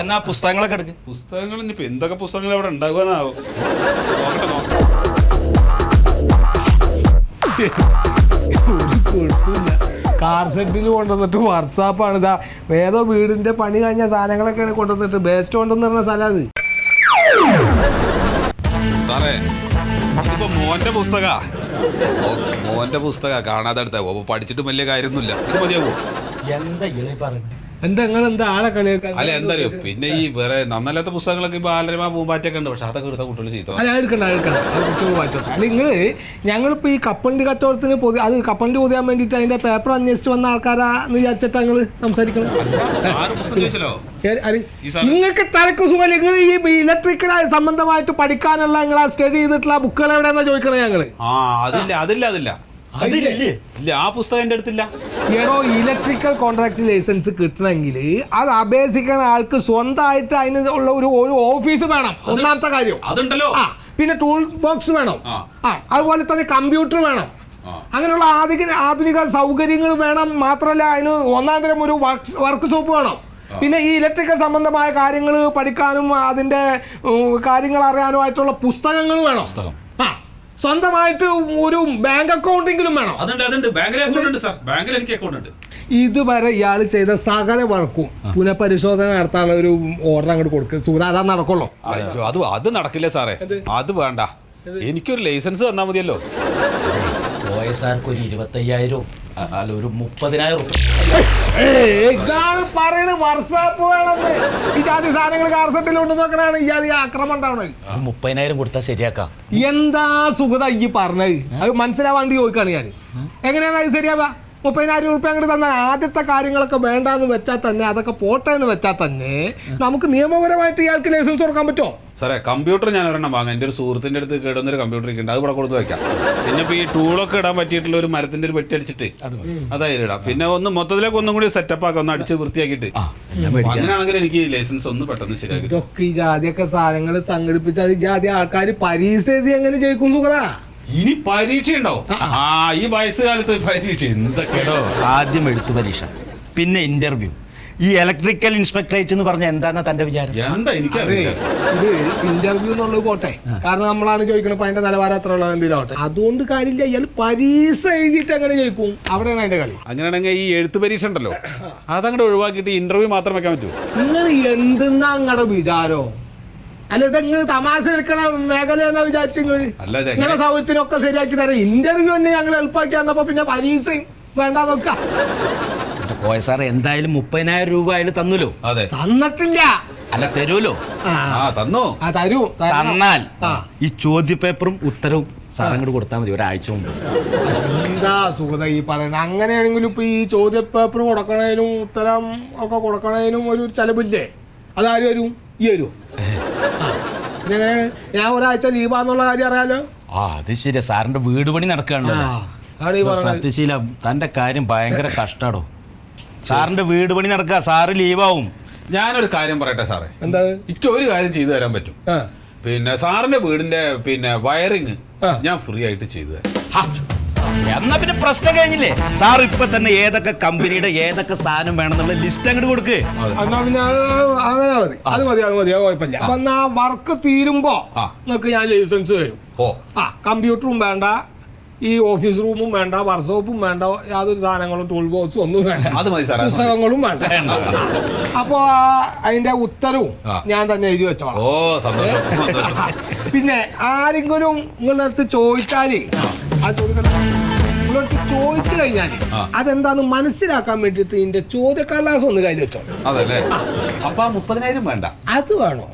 എന്നാ പുസ്തകങ്ങളൊക്കെ എടുക്ക്. പുസ്തകങ്ങൾ ഇനിയിപ്പോ എന്തൊക്കെ പുസ്തകങ്ങൾ അവിടെ ഉണ്ടാകുമെന്നാവും. നോക്കട്ടെ. കാർ സെറ്റിൽ കൊണ്ടുവന്നിട്ട് വർക്ക്ഷോപ്പാണ്. ഇതാ ഏതോ വീടിന്റെ പണി കഴിഞ്ഞ സാധനങ്ങളൊക്കെയാണ് കൊണ്ടുവന്നിട്ട് ബേസ്റ്റ് കൊണ്ടെന്ന് പറഞ്ഞ സ്ഥലം അത്. സാറേ ഇതിപ്പോ മോന്റെ പുസ്തക കാണാതെ അടുത്ത പഠിച്ചിട്ട് വലിയ കാര്യമൊന്നുമില്ല. ഇത് മതിയാവോ? എന്താ ഇങ്ങനെ പറയുന്നത്? എന്താ നിങ്ങൾ എന്താ ആളെ കളിയാക്കാൻ? അല്ല എന്താ അറിയോ, പിന്നെ ഈ വേറെ നന്നല്ലാത്ത പുസ്തകങ്ങളൊക്കെ ഇപ്പൊ ബാലരമ പൂമ്പാറ്റൊക്കെ ഉണ്ട്. പക്ഷെ അതൊക്കെ എടുത്ത കുട്ടികൾ ചെയ്തോ. അല്ല എടുക്കണ്ട കുട്ടികൾ മാറ്റോട്ടെ. നിങ്ങൾ ഞങ്ങളിപ്പോ ഈ കപ്പലിന്റെ കച്ചവടത്തിന് അത് കപ്പലിന്റെ പൊതിയാൻ വേണ്ടിട്ട് അതിന്റെ പേപ്പർ അന്വേഷിച്ച് വന്ന ആൾക്കാരാന്ന് വിചാരിച്ചിട്ട് ഞങ്ങൾ സംസാരിക്കണം. നിങ്ങൾക്ക് തലക്ക് സുഖം. നിങ്ങൾ ഈ ഇലക്ട്രിക്കൽ സംബന്ധമായിട്ട് പഠിക്കാനുള്ള നിങ്ങൾ ആ സ്റ്റഡി ചെയ്തിട്ടുള്ള ബുക്കുകൾ എവിടെയാണെന്നാ ചോദിക്കണേ ഞങ്ങള്. അതില്ല ആ പുസ്തകം എന്റെ അടുത്തില്ല. ഏടോ ഇലക്ട്രിക്കൽ കോൺട്രാക്ട് ലൈസൻസ് കിട്ടണമെങ്കിൽ അത് അപേക്ഷിക്കുന്ന ആൾക്ക് സ്വന്തമായിട്ട് അതിന് ഉള്ള ഒരു ഓഫീസ് വേണം. ഒന്നാമത്തെ കാര്യം അതുണ്ടല്ലോ. പിന്നെ ടൂൾ ബോക്സ് വേണം. അതുപോലെ തന്നെ കമ്പ്യൂട്ടർ വേണം. അങ്ങനെയുള്ള ആധുനിക സൗകര്യങ്ങൾ വേണം. മാത്രമല്ല അതിന് ഒന്നാം തരം ഒരു വർക്ക് ഷോപ്പ് വേണം. പിന്നെ ഈ ഇലക്ട്രിക്കൽ സംബന്ധമായ കാര്യങ്ങൾ പഠിക്കാനും അതിന്റെ കാര്യങ്ങൾ അറിയാനുമായിട്ടുള്ള പുസ്തകങ്ങൾ വേണം. സ്വന്തമായിട്ട് ഒരു ബാങ്ക് അക്കൗണ്ടെങ്കിലും വേണം. ഇതുവരെ ഇയാൾ ചെയ്ത സകല വർക്കും പുനഃപരിശോധന നടത്താനുള്ള ഒരു ഓർഡർ അങ്ങോട്ട് കൊടുക്കുക. സൂര്യ അതാ നടക്കുള്ളൂ. അത് നടക്കില്ല സാറേ. അത് വേണ്ട. എനിക്കൊരു ലൈസൻസ് തന്നാ മതിയല്ലോ. സാർക്ക് ഒരു 25,000 അല്ല ഒരു 30,000 ഇതാണ് പറയണത്. വർക്ക്ഷോപ്പ് വേണമെന്ന്. ഈ ജാതി സാധനങ്ങൾ കാർ സെറ്റിലുണ്ട് നോക്കണാണ് ഈ ജാതി ആക്രമണം ഉണ്ടാവണത്. 30,000 കൊടുത്താൽ ശരിയാക്കാം. എന്താ സുഖത ഈ പറഞ്ഞത്? അത് മനസ്സിലാവാണ്ട് ചോദിക്കാണ് ഞാൻ. എങ്ങനെയാണ് അത് ശരിയാവാ? 30,000 രൂപ അങ്ങോട്ട് തന്നാൽ ആദ്യത്തെ കാര്യങ്ങളൊക്കെ വേണ്ടാന്ന് വെച്ചാൽ തന്നെ, അതൊക്കെ പോട്ടെ എന്ന് വെച്ചാൽ തന്നെ നമുക്ക് നിയമപരമായിട്ട് ഇയാൾക്ക് ലൈസൻസ് കൊടുക്കാൻ പറ്റുമോ? സാറേ കമ്പ്യൂട്ടർ ഞാൻ ഒരെണ്ണം വാങ്ങാം. എൻ്റെ ഒരു സുഹൃത്തിൻ്റെ അടുത്ത് കേടുന്നൊരു കമ്പ്യൂട്ടർ ഉണ്ട്. അത് ഇവിടെ കൊടുത്ത് വെക്കാം. പിന്നെ ഇപ്പൊ ഈ ടൂളൊക്കെ ഇടാൻ പറ്റിയിട്ടുള്ള ഒരു മരത്തിന്റെ ഒരു പെട്ടി അടിച്ചിട്ട് അതായത് ഇടാം. പിന്നെ മൊത്തത്തിലേക്ക് ഒന്നും കൂടി സെറ്റപ്പ് ആക്കാം, ഒന്ന് അടിച്ച് വൃത്തിയാക്കിയിട്ട്. അങ്ങനെയാണെങ്കിൽ എനിക്ക് ലൈസൻസ് ഒന്ന് പെട്ടെന്ന് ശരിയാക്കി. ഇതൊക്കെ ഈ ജാതിയൊക്കെ സാധനങ്ങൾ സംഘടിപ്പിച്ചാൽ ഈ ജാതി ആൾക്കാർ പരീക്ഷ എഴുതി എങ്ങനെ ജയിക്കും സുഖതാ? ഇനി പരീക്ഷ ഉണ്ടോ? ഈ വയസ്സുകാലത്ത് പരീക്ഷ എന്തൊക്കെയാണോ? ആദ്യം എഴുത്തു പരീക്ഷ, പിന്നെ ഇന്റർവ്യൂ. ഈ ഇലക്ട്രിക്കൽ ഇൻസ്പെക്ടറേറ്റ് എന്ന് പറഞ്ഞ എന്താന്നാ തന്റെ വിചാരം? എന്താ എനിക്കറിയില്ല. ഇത് ഇന്റർവ്യൂ എന്നുള്ളത് പോട്ടെ, കാരണം നമ്മളാണ് ചോദിക്കുന്നത്. അപ്പൊ അതിന്റെ നിലവാരം അത്ര ഉള്ളത് എന്തെങ്കിലും അതുകൊണ്ട് കാര്യമില്ല. ഇയാൾ പരീക്ഷ എഴുതിയിട്ട് എങ്ങനെ ജയിക്കും? അവിടെയാണ് അതിന്റെ കളി. അങ്ങനെയാണെങ്കിൽ ഈ എഴുത്ത് പരീക്ഷ ഉണ്ടല്ലോ, അതങ്ങോട്ട് ഒഴിവാക്കിയിട്ട് ഇന്റർവ്യൂ മാത്രം വെക്കാൻ പറ്റുമോ? നിങ്ങൾ എന്തെന്നാ അങ്ങടെ വിചാരോ? അല്ല ഇതെങ്ങൾ തമാശ എടുക്കണ മേഖല എന്നാ വിചാരിച്ചു? നിങ്ങളുടെ സൗകര്യത്തിനൊക്കെ ശരിയാക്കി തരാം. ഇന്റർവ്യൂ തന്നെ ഞങ്ങൾ എളുപ്പമാക്കി തന്നപ്പോ പിന്നെ പരീക്ഷയും വേണ്ട നോക്കാം. സാറ് എന്തായാലും 30,000 രൂപ അയാൾ തന്നല്ലോ. അതെ തന്നിട്ടില്ല. അല്ല തരൂലോ? തന്നോ? തരൂ. തന്നാൽ ഈ ചോദ്യ പേപ്പറും ഉത്തരവും സാറങ്ങോട്ട് കൊടുത്താൽ മതി ഒരാഴ്ച മുമ്പ്. എന്താ സുഖത ഈ പറയുന്നത്? അങ്ങനെയാണെങ്കിലും ഇപ്പൊ ഈ ചോദ്യ പേപ്പർ കൊടുക്കണതിനും ഉത്തരം ഒക്കെ കൊടുക്കണതിനും ഒരു ചെലവില്ലേ? അതാരും വരും? ഈ വരൂ. ഞാൻ ഒരാഴ്ച ലീവാന്നുള്ള കാര്യം അറിയാലോ. അത് ശരിയാ. സാറിന്റെ വീട് പണി നടക്കുകയാണല്ലോ. സത്യശീല തന്റെ കാര്യം ഭയങ്കര കഷ്ടാടോ. സാറിന്റെ വീട് പണി നടക്കുക, സാറ് ലീവാവും. ഞാനൊരു കാര്യം പറയട്ടെ സാറേ. എന്താ? എനിക്ക് ഒരു കാര്യം ചെയ്തു തരാൻ പറ്റും. പിന്നെ സാറിന്റെ വീടിന്റെ പിന്നെ വയറിങ് ഞാൻ ഫ്രീ ആയിട്ട് ചെയ്തു തരാം. എന്നാ പിന്നെ പ്രശ്നം കഴിഞ്ഞില്ലേ? സാർ ഇപ്പൊ തന്നെ ഏതൊക്കെ കമ്പനിയുടെ ഏതൊക്കെ സാധനം വേണമെന്നുള്ള ലിസ്റ്റ് അങ്ങോട്ട് കൊടുക്ക്. എന്നാ പിന്നെ അങ്ങനെ മതി. അത് മതി, അത് മതി, കുഴപ്പമില്ല. അപ്പൊ എന്നാ വർക്ക് തീരുമ്പോ നിങ്ങൾക്ക് ഞാൻ ലൈസൻസ് തരും. കമ്പ്യൂട്ടറും വേണ്ട, ഈ ഓഫീസ് റൂമും വേണ്ട, വർക്ക്ഷോപ്പും വേണ്ട, യാതൊരു സാധനങ്ങളും ടൂൾ ബോക്സും ഒന്നും വേണ്ട, പുസ്തകങ്ങളും വേണ്ട. അപ്പൊ അതിന്റെ ഉത്തരവും ഞാൻ തന്നെ എഴുതി വെച്ചോളാം. പിന്നെ ആരെങ്കിലും നിങ്ങളുടെ അടുത്ത് ചോദിച്ചാല് ചോദിച്ചു കഴിഞ്ഞാൽ അതെന്താന്ന് മനസ്സിലാക്കാൻ വേണ്ടിട്ട് ഇതിന്റെ ചോദ്യക്കടലാസം ഒന്ന് കയ്യിൽ വെച്ചോ. അതല്ലേ? അപ്പൊ 30,000 വേണ്ട? അത് വേണോ?